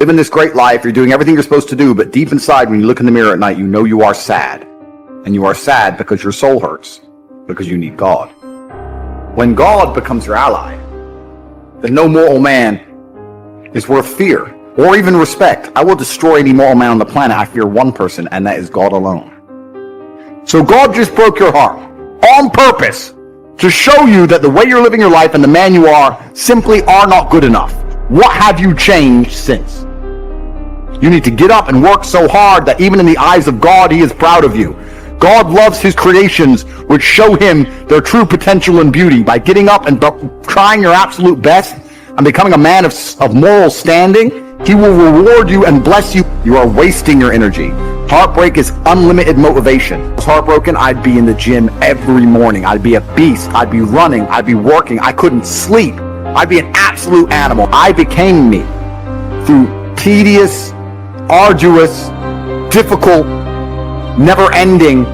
living this great life, you're doing everything you're supposed to do, but deep inside, when you look in the mirror at night, you know you are sad. And you are sad because your soul hurts, because you need God. When God becomes your ally, then no mortal man is worth fear or even respect. I will destroy any mortal man on the planet. I fear one person, and that is God alone. So God just broke your heart on purpose to show you that the way you're living your life and the man you are simply are not good enough. What have you changed since? You need to get up and work so hard that even in the eyes of God, he is proud of you. God loves his creations, which show him their true potential and beauty. By getting up and trying your absolute best and becoming a man of moral standing, he will reward you and bless you. You are wasting your energy. Heartbreak is unlimited motivation. If I was heartbroken, I'd be in the gym every morning. I'd be a beast. I'd be running. I'd be working. I couldn't sleep. I'd be an absolute animal. I became me through tedious, arduous, difficult, never-ending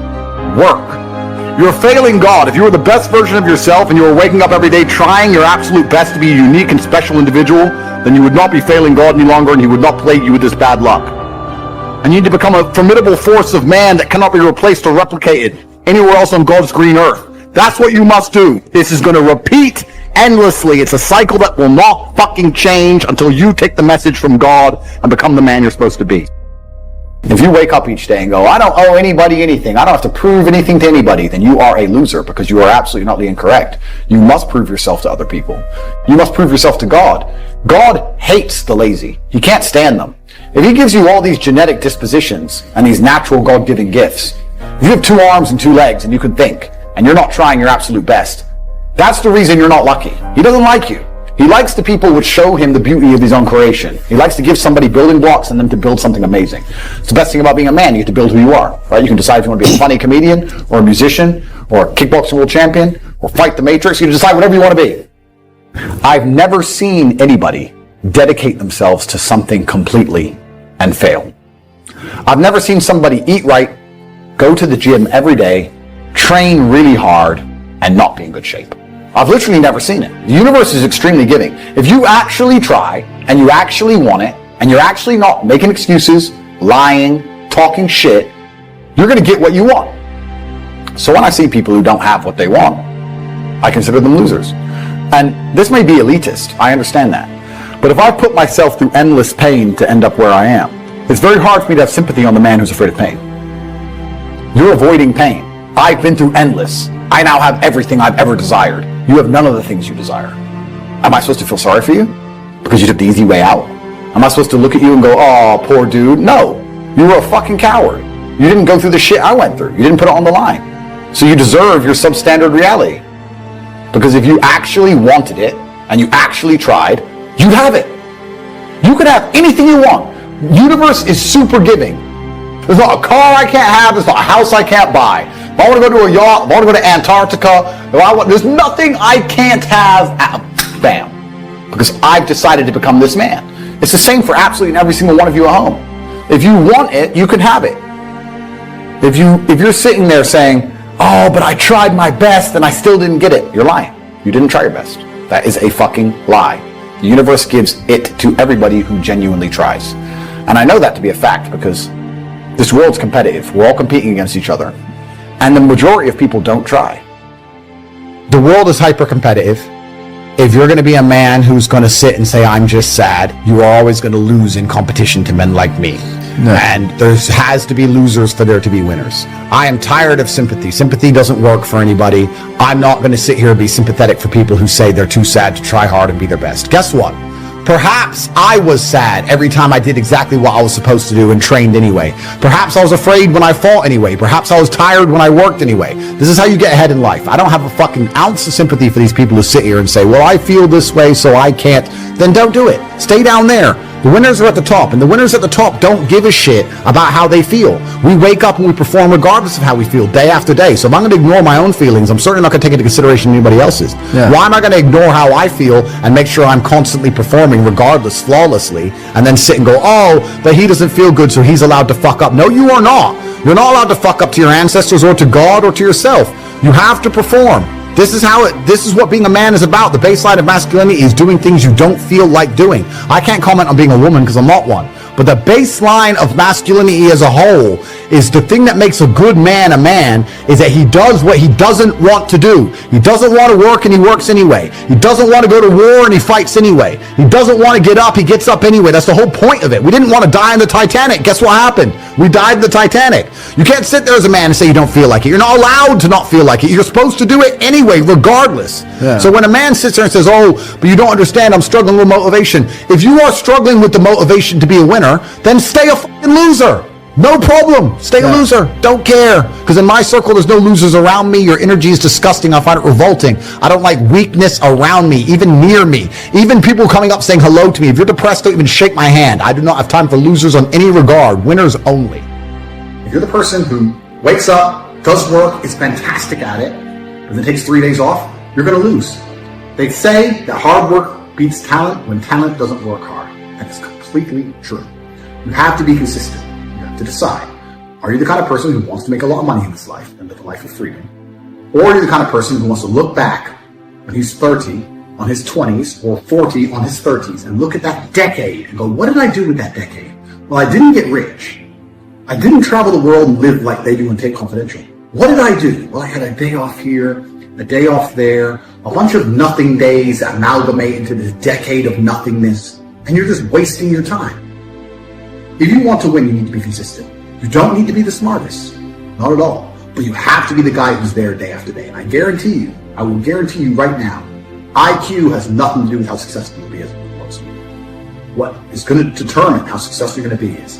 work. You're failing God. If you were the best version of yourself and you were waking up every day trying your absolute best to be a unique and special individual, then you would not be failing God any longer, and he would not plague you with this bad luck. And you need to become a formidable force of man that cannot be replaced or replicated anywhere else on God's green earth. That's what you must do. This is going to repeat endlessly. It's a cycle that will not fucking change until you take the message from God and become the man you're supposed to be. If you wake up each day and go, I don't owe anybody anything, I don't have to prove anything to anybody, then you are a loser, because you are absolutely not incorrect. You must prove yourself to other people. You must prove yourself to God. God hates the lazy. He can't stand them. If he gives you all these genetic dispositions and these natural God-given gifts, if you have 2 arms and 2 legs and you can think, and you're not trying your absolute best, that's the reason you're not lucky. He doesn't like you. He likes the people which show him the beauty of his own creation. He likes to give somebody building blocks and them to build something amazing. It's the best thing about being a man. You get to build who you are, right? You can decide if you want to be a funny comedian or a musician or a kickboxing world champion or fight the Matrix. You can decide whatever you want to be. I've never seen anybody dedicate themselves to something completely and fail. I've never seen somebody eat right, go to the gym every day, train really hard, and not be in good shape. I've literally never seen it. The universe is extremely giving. If you actually try, and you actually want it, and you're actually not making excuses, lying, talking shit, you're going to get what you want. So when I see people who don't have what they want, I consider them losers. And this may be elitist, I understand that. But if I put myself through endless pain to end up where I am, it's very hard for me to have sympathy on the man who's afraid of pain. You're avoiding pain. I've been through endless. I now have everything I've ever desired. You have none of the things you desire. Am I supposed to feel sorry for you because you took the easy way out? Am I supposed to look at you and go, oh, poor dude? No, you were a fucking coward. You didn't go through the shit I went through. You didn't put it on the line. So you deserve your substandard reality. Because if you actually wanted it and you actually tried, you'd have it. You could have anything you want. Universe is super giving. There's not a car I can't have. There's not a house I can't buy. If I want to go to a yacht, if I want to go to Antarctica, there's nothing I can't have. Bam. Because I've decided to become this man. It's the same for absolutely every single one of you at home. If you want it, you can have it. If you're sitting there saying, oh, but I tried my best and I still didn't get it, you're lying. You didn't try your best. That is a fucking lie. The universe gives it to everybody who genuinely tries. And I know that to be a fact because this world's competitive. We're all competing against each other. And the majority of people don't try. The world is hyper-competitive. If you're going to be a man who's going to sit and say, I'm just sad, you are always going to lose in competition to men like me. No. And there has to be losers for there to be winners. I am tired of sympathy. Sympathy doesn't work for anybody. I'm not going to sit here and be sympathetic for people who say they're too sad to try hard and be their best. Guess what? Perhaps I was sad every time I did exactly what I was supposed to do and trained anyway. Perhaps I was afraid when I fought anyway. Perhaps I was tired when I worked anyway. This is how you get ahead in life. I don't have a fucking ounce of sympathy for these people who sit here and say, well, I feel this way, so I can't. Then don't do it. Stay down there. The winners are at the top, and the winners at the top don't give a shit about how they feel. We wake up and we perform regardless of how we feel day after day. So if I'm going to ignore my own feelings, I'm certainly not going to take into consideration anybody else's. Yeah. Why am I going to ignore how I feel and make sure I'm constantly performing regardless, flawlessly, and then sit and go, oh, but he doesn't feel good, so he's allowed to fuck up. No, you are not. You're not allowed to fuck up to your ancestors or to God or to yourself. You have to perform. This is what being a man is about. The baseline of masculinity is doing things you don't feel like doing. I can't comment on being a woman because I'm not one. But the baseline of masculinity as a whole is the thing that makes a good man a man is that he does what he doesn't want to do. He doesn't want to work and he works anyway. He doesn't want to go to war and he fights anyway. He doesn't want to get up, he gets up anyway. That's the whole point of it. We didn't want to die in the Titanic. Guess what happened? We died in the Titanic. You can't sit there as a man and say you don't feel like it. You're not allowed to not feel like it. You're supposed to do it anyway, regardless. Yeah. So when a man sits there and says, oh, but you don't understand, I'm struggling with motivation. If you are struggling with the motivation to be a winner, then stay a fucking loser. No problem. Stay a loser. Don't care. Because in my circle, there's no losers around me. Your energy is disgusting. I find it revolting. I don't like weakness around me, even near me. Even people coming up saying hello to me. If you're depressed, don't even shake my hand. I do not have time for losers on any regard. Winners only. If you're the person who wakes up, does work, is fantastic at it, and then takes 3 days off, you're going to lose. They say that hard work beats talent when talent doesn't work hard. That is completely true. You have to be consistent. You have to decide. Are you the kind of person who wants to make a lot of money in this life and live a life of freedom? Or are you the kind of person who wants to look back when he's 30 on his 20s or 40 on his 30s and look at that decade and go, what did I do with that decade? Well, I didn't get rich. I didn't travel the world and live like they do in Tate Confidential. What did I do? Well, I had a day off here, a day off there, a bunch of nothing days that amalgamate into this decade of nothingness, and you're just wasting your time. If you want to win, you need to be consistent. You don't need to be the smartest, not at all, but you have to be the guy who's there day after day. And I will guarantee you right now, IQ has nothing to do with how successful you'll be as a person. What is going to determine how successful you're going to be is,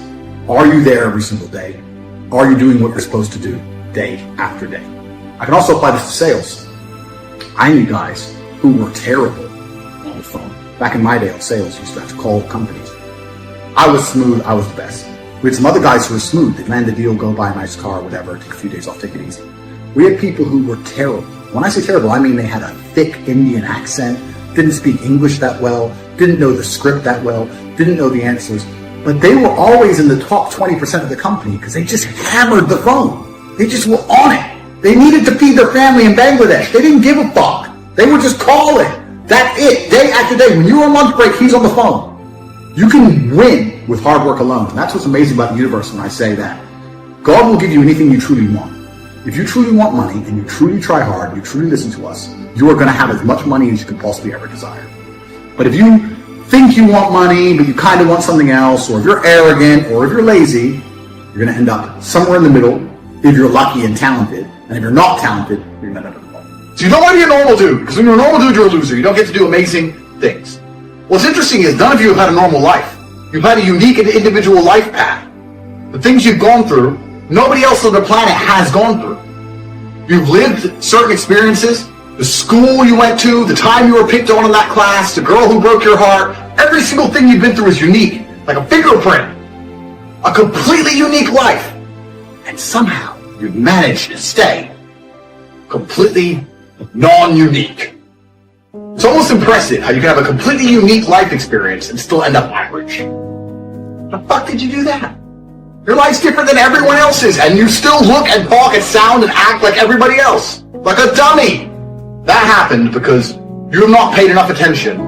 are you there every single day? Are you doing what you're supposed to do day after day? I can also apply this to sales. I knew guys who were terrible on the phone. Back in my day, sales used to have to call companies. I was smooth, I was the best. We had some other guys who were smooth. They'd land the deal, go buy a nice car, whatever, take a few days off, take it easy. We had people who were terrible. When I say terrible, I mean they had a thick Indian accent, didn't speak English that well, didn't know the script that well, didn't know the answers, but they were always in the top 20% of the company because they just hammered the phone. They just were on it. They needed to feed their family in Bangladesh. They didn't give a fuck. They were just calling. That's it, day after day. When you're on lunch break, he's on the phone. You can win with hard work alone. And that's what's amazing about the universe when I say that. God will give you anything you truly want. If you truly want money and you truly try hard, you truly listen to us, you are going to have as much money as you could possibly ever desire. But if you think you want money, but you kind of want something else, or if you're arrogant, or if you're lazy, you're going to end up somewhere in the middle if you're lucky and talented. And if you're not talented, you're going to end up at the bottom. So you don't want to be a normal dude, because when you're a normal dude, you're a loser. You don't get to do amazing things. What's interesting is none of you have had a normal life. You've had a unique and individual life path. The things you've gone through, nobody else on the planet has gone through. You've lived certain experiences, the school you went to, the time you were picked on in that class, the girl who broke your heart. Every single thing you've been through is unique, like a fingerprint. A completely unique life. And somehow you've managed to stay completely non-unique. It's almost impressive how you can have a completely unique life experience and still end up average. How the fuck did you do that? Your life's different than everyone else's, and you still look and talk and sound and act like everybody else. Like a dummy. That happened because you have not paid enough attention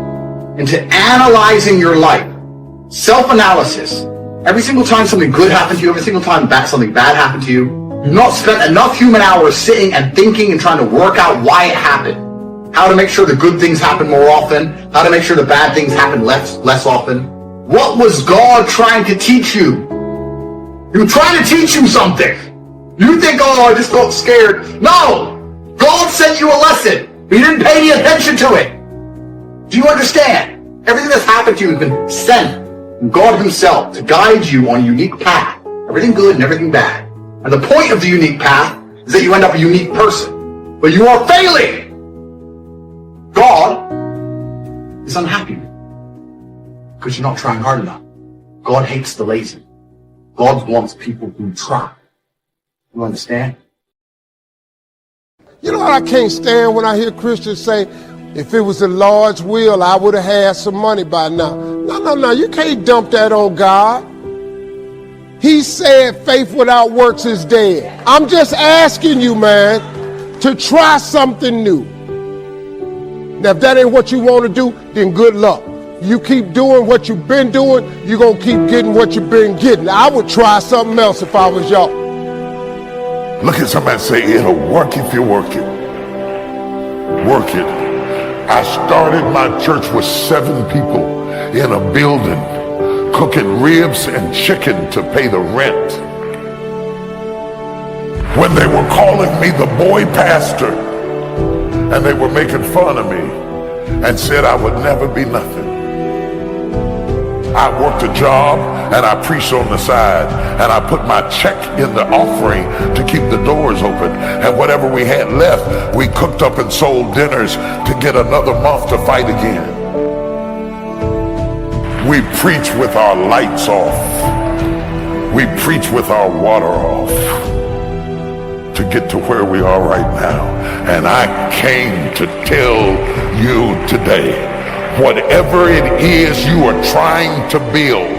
into analyzing your life. Self-analysis. Every single time something good happened to you, every single time something bad happened to you, you've not spent enough human hours sitting and thinking and trying to work out why it happened. How to make sure the good things happen more often, how to make sure the bad things happen less often. What was God trying to teach you? He was trying to teach you something. You think, oh, I just got scared. No! God sent you a lesson. He didn't pay any attention to it. Do you understand? Everything that's happened to you has been sent from God himself to guide you on a unique path. Everything good and everything bad. And the point of the unique path is that you end up a unique person. But you are failing. God is unhappy because you're not trying hard enough. God hates the lazy. God wants people who try. You understand? You know what I can't stand when I hear Christians say, if it was a Lord's will, I would have had some money by now. No. You can't dump that on God. He said faith without works is dead. I'm just asking you, man, to try something new. Now, if that ain't what you want to do, then good luck. You keep doing what you've been doing, you're going to keep getting what you've been getting. I would try something else if I was y'all. Look at somebody and say, it'll work if you work it. Work it. I started my church with 7 people in a building, cooking ribs and chicken to pay the rent. When they were calling me the boy pastor, and they were making fun of me and said I would never be nothing. I worked a job and I preached on the side, and I put my check in the offering to keep the doors open, and whatever we had left, we cooked up and sold dinners to get another month to fight again. We preach with our lights off. We preach with our water off to get to where we are right now. And I came to tell you today, whatever it is you are trying to build,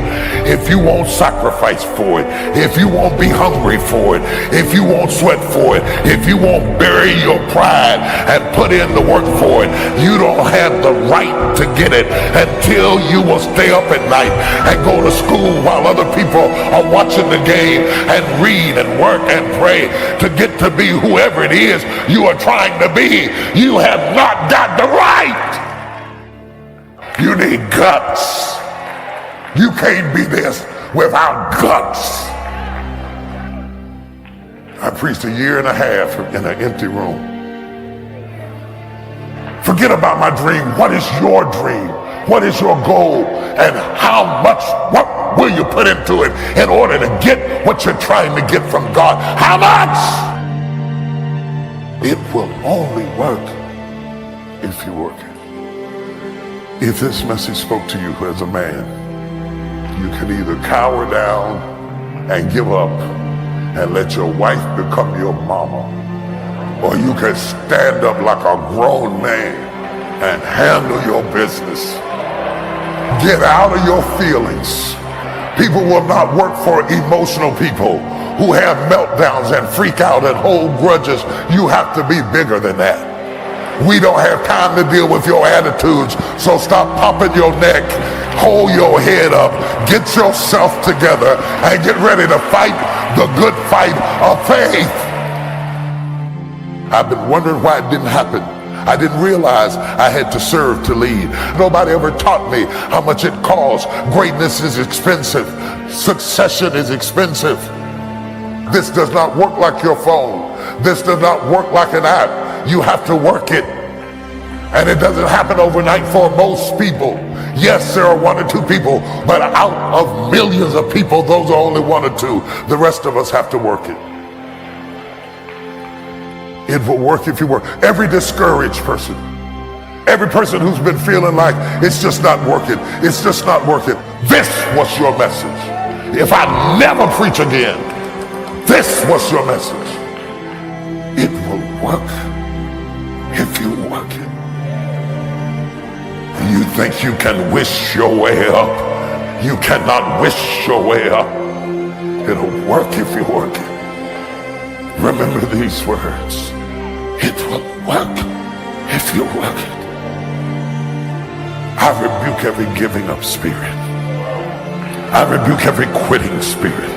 if you won't sacrifice for it, if you won't be hungry for it, if you won't sweat for it, if you won't bury your pride and put in the work for it, you don't have the right to get it until you will stay up at night and go to school while other people are watching the game and read and work and pray to get to be whoever it is you are trying to be. You have not got the right. You need guts. You can't be this without guts. I preached 1.5 years in an empty room. Forget about my dream. What is your dream? What is your goal? And how much, what will you put into it in order to get what you're trying to get from God? How much? It will only work if you work it. If this message spoke to you as a man, you can either cower down and give up and let your wife become your mama, or you can stand up like a grown man and handle your business. Get out of your feelings. People will not work for emotional people who have meltdowns and freak out and hold grudges. You have to be bigger than that. We don't have time to deal with your attitudes, so stop popping your neck, hold your head up, get yourself together, and get ready to fight the good fight of faith. I've been wondering why it didn't happen. I didn't realize I had to serve to lead. Nobody ever taught me how much it costs. Greatness is expensive. Succession is expensive. This does not work like your phone. This does not work like an app. You have to work it. And it doesn't happen overnight for most people. Yes, there are 1 or 2 people, but out of millions of people, those are only 1 or 2. The rest of us have to work it. It will work if you work. Every discouraged person, every person who's been feeling like it's just not working, it's just not working, this was your message. If I never preach again, this was your message. It will work if you work it. You think you can wish your way up? You cannot wish your way up. It'll work if you work it. Remember these words. It will work if you work it. I rebuke every giving up spirit. I rebuke every quitting spirit.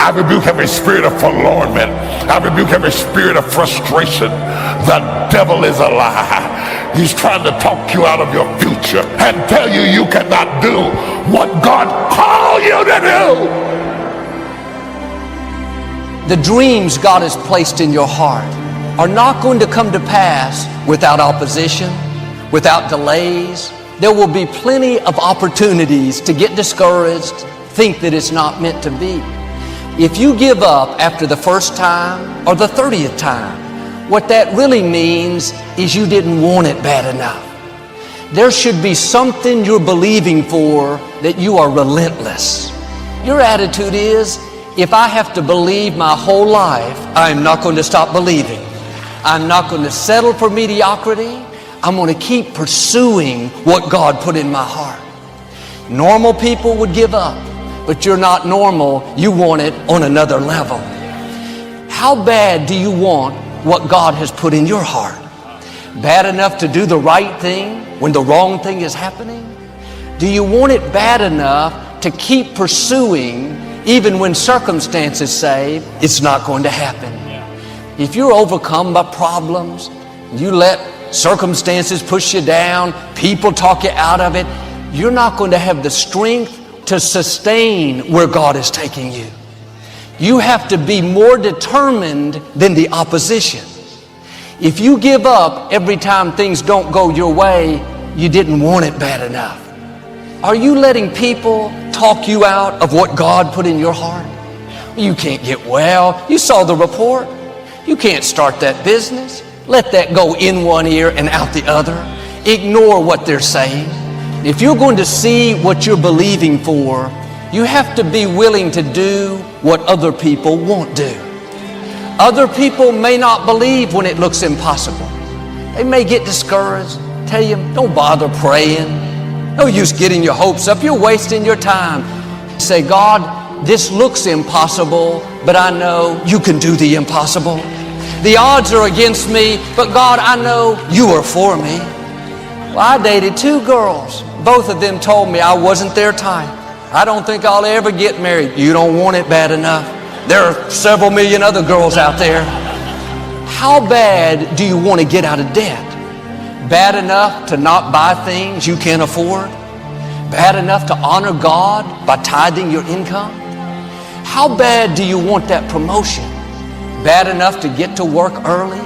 I rebuke every spirit of forlornment. I rebuke every spirit of frustration. The devil is a lie. He's trying to talk you out of your future and tell you you cannot do what God called you to do. The dreams God has placed in your heart are not going to come to pass without opposition, without delays. There will be plenty of opportunities to get discouraged, think that it's not meant to be. If you give up after the first time or the 30th time, what that really means is you didn't want it bad enough. There should be something you're believing for that you are relentless. Your attitude is, if I have to believe my whole life, I'm not going to stop believing. I'm not going to settle for mediocrity. I'm going to keep pursuing what God put in my heart. Normal people would give up, but you're not normal. You want it on another level. How bad do you want what God has put in your heart? bad enough to do the right thing when the wrong thing is happening? Do you want it bad enough to keep pursuing even when circumstances say it's not going to happen? If you're overcome by problems, you let circumstances push you down, people talk you out of it, you're not going to have the strength to sustain where God is taking you. You have to be more determined than the opposition. If you give up every time things don't go your way, you didn't want it bad enough. Are you letting people talk you out of what God put in your heart? You can't get well. You saw the report. You can't start that business. Let that go in one ear and out the other. Ignore what they're saying. If you're going to see what you're believing for, you have to be willing to do what other people won't do. Other people may not believe when it looks impossible. They may get discouraged, tell you, don't bother praying. No use getting your hopes up. You're wasting your time. Say, God, this looks impossible, but I know you can do the impossible. The odds are against me, but God, I know you are for me. Well, I dated 2 girls. Both of them told me I wasn't their type. I don't think I'll ever get married. You don't want it bad enough. There are several million other girls out there. How bad do you want to get out of debt? Bad enough to not buy things you can't afford? Bad enough to honor God by tithing your income? How bad do you want that promotion? Bad enough to get to work early?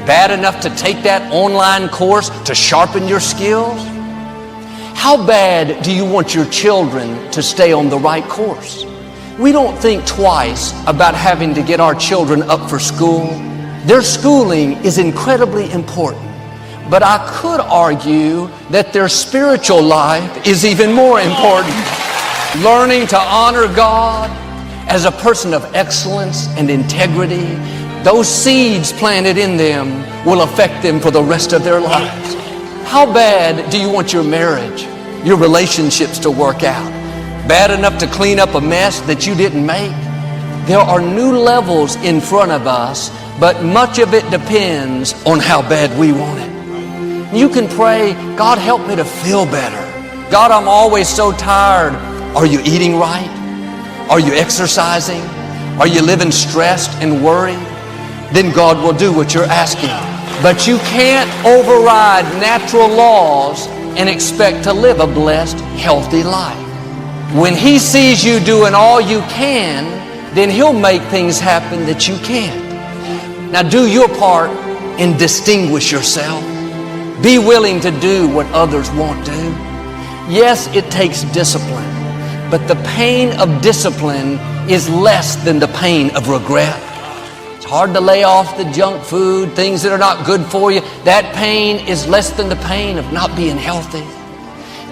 Bad enough to take that online course to sharpen your skills? How bad do you want your children to stay on the right course? We don't think twice about having to get our children up for school. Their schooling is incredibly important. But I could argue that their spiritual life is even more important. Learning to honor God as a person of excellence and integrity, those seeds planted in them will affect them for the rest of their lives. How bad do you want your marriage, your relationships to work out? Bad enough to clean up a mess that you didn't make? There are new levels in front of us, but much of it depends on how bad we want it. You can pray, God, help me to feel better. God, I'm always so tired. Are you eating right? Are you exercising? Are you living stressed and worried? Then God will do what you're asking. But you can't override natural laws and expect to live a blessed, healthy life. When He sees you doing all you can, then He'll make things happen that you can't. Now do your part and distinguish yourself. Be willing to do what others won't do. Yes, it takes discipline, but the pain of discipline is less than the pain of regret. It's hard to lay off the junk food, things that are not good for you. That pain is less than the pain of not being healthy.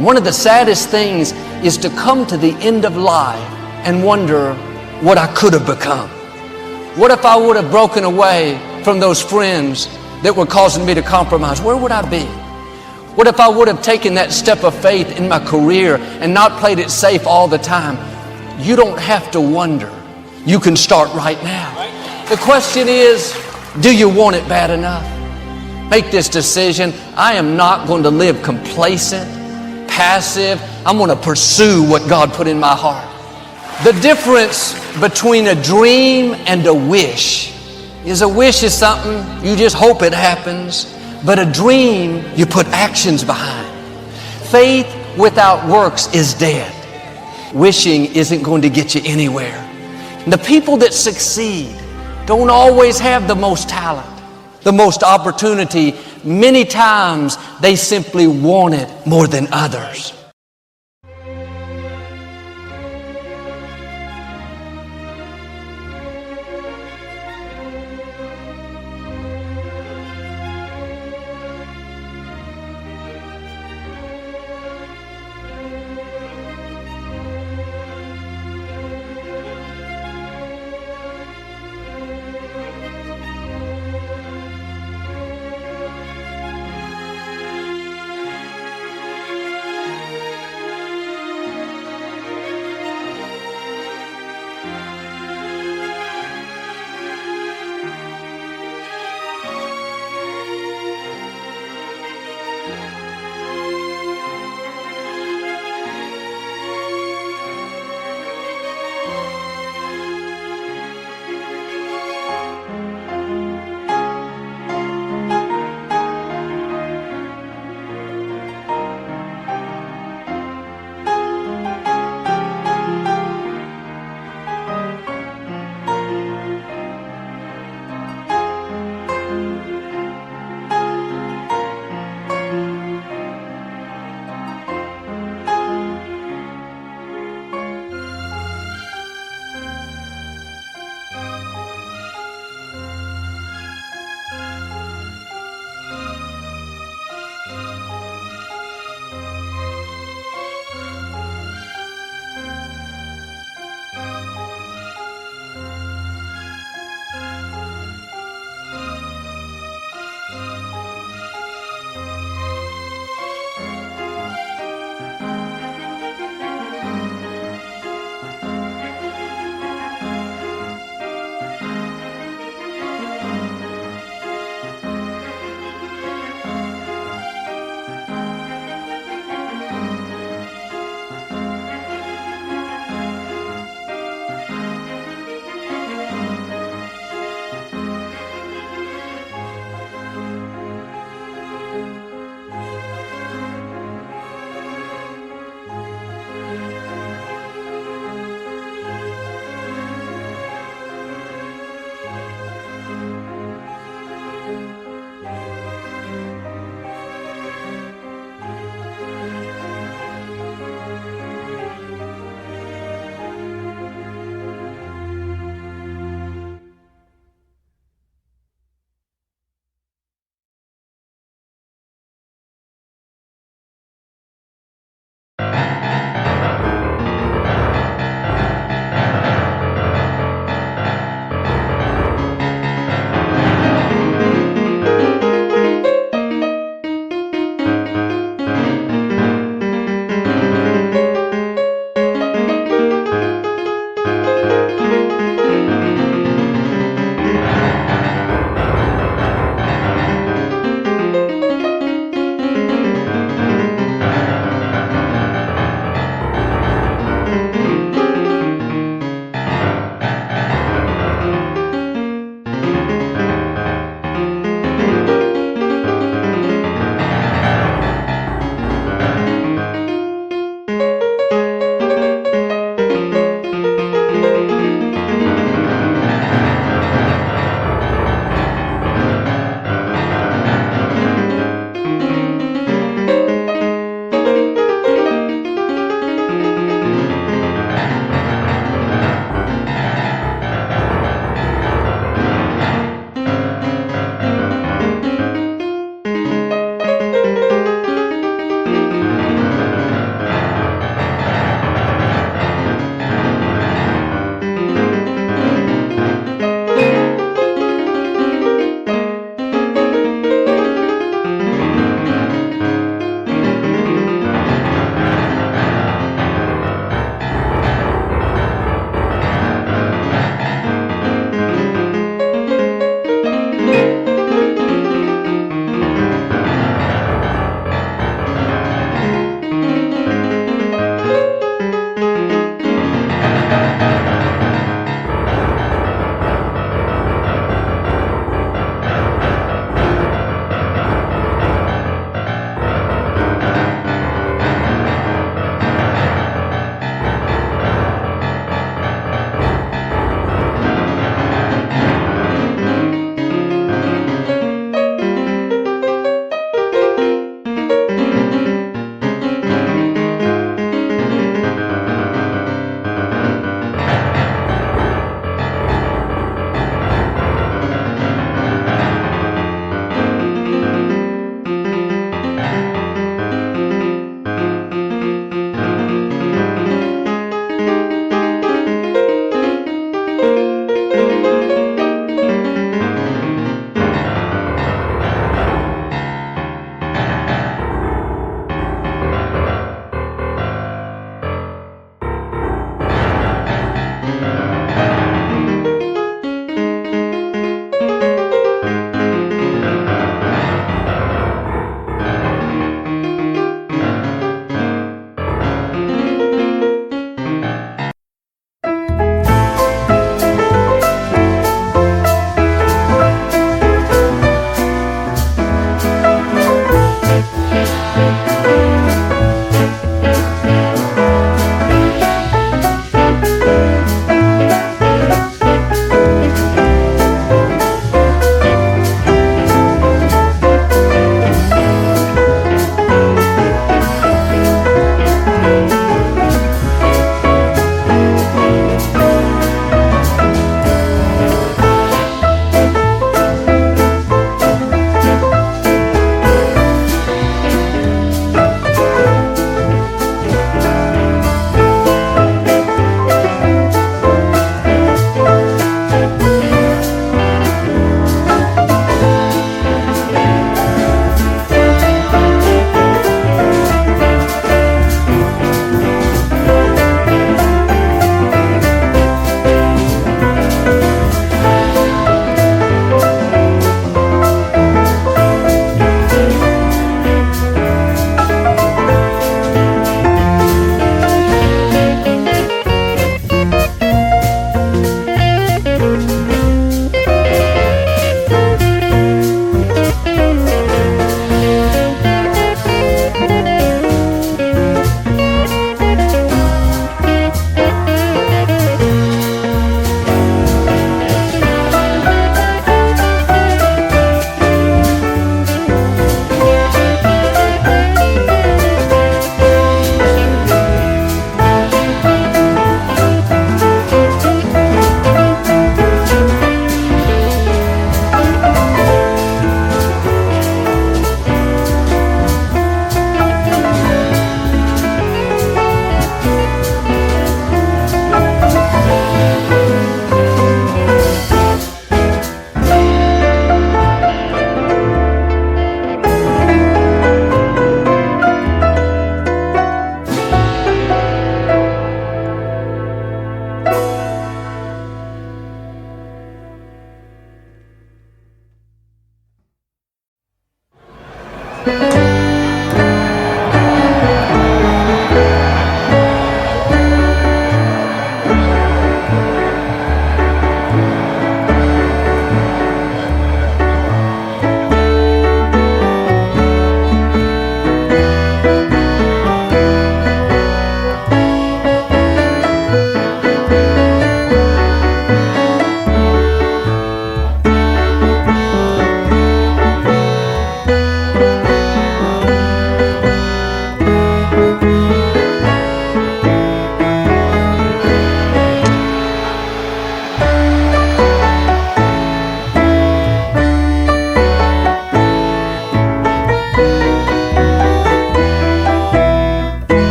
One of the saddest things is to come to the end of life and wonder what I could have become. What if I would have broken away from those friends that were causing me to compromise? Where would I be? What if I would have taken that step of faith in my career and not played it safe all the time? You don't have to wonder. You can start right now. The question is, do you want it bad enough? Make this decision. I am not going to live complacent, passive. I'm going to pursue what God put in my heart. The difference between a dream and a wish is a wish is something you just hope it happens, but a dream you put actions behind. Faith without works is dead. Wishing isn't going to get you anywhere. And the people that succeed don't always have the most talent, the most opportunity. Many times they simply want it more than others.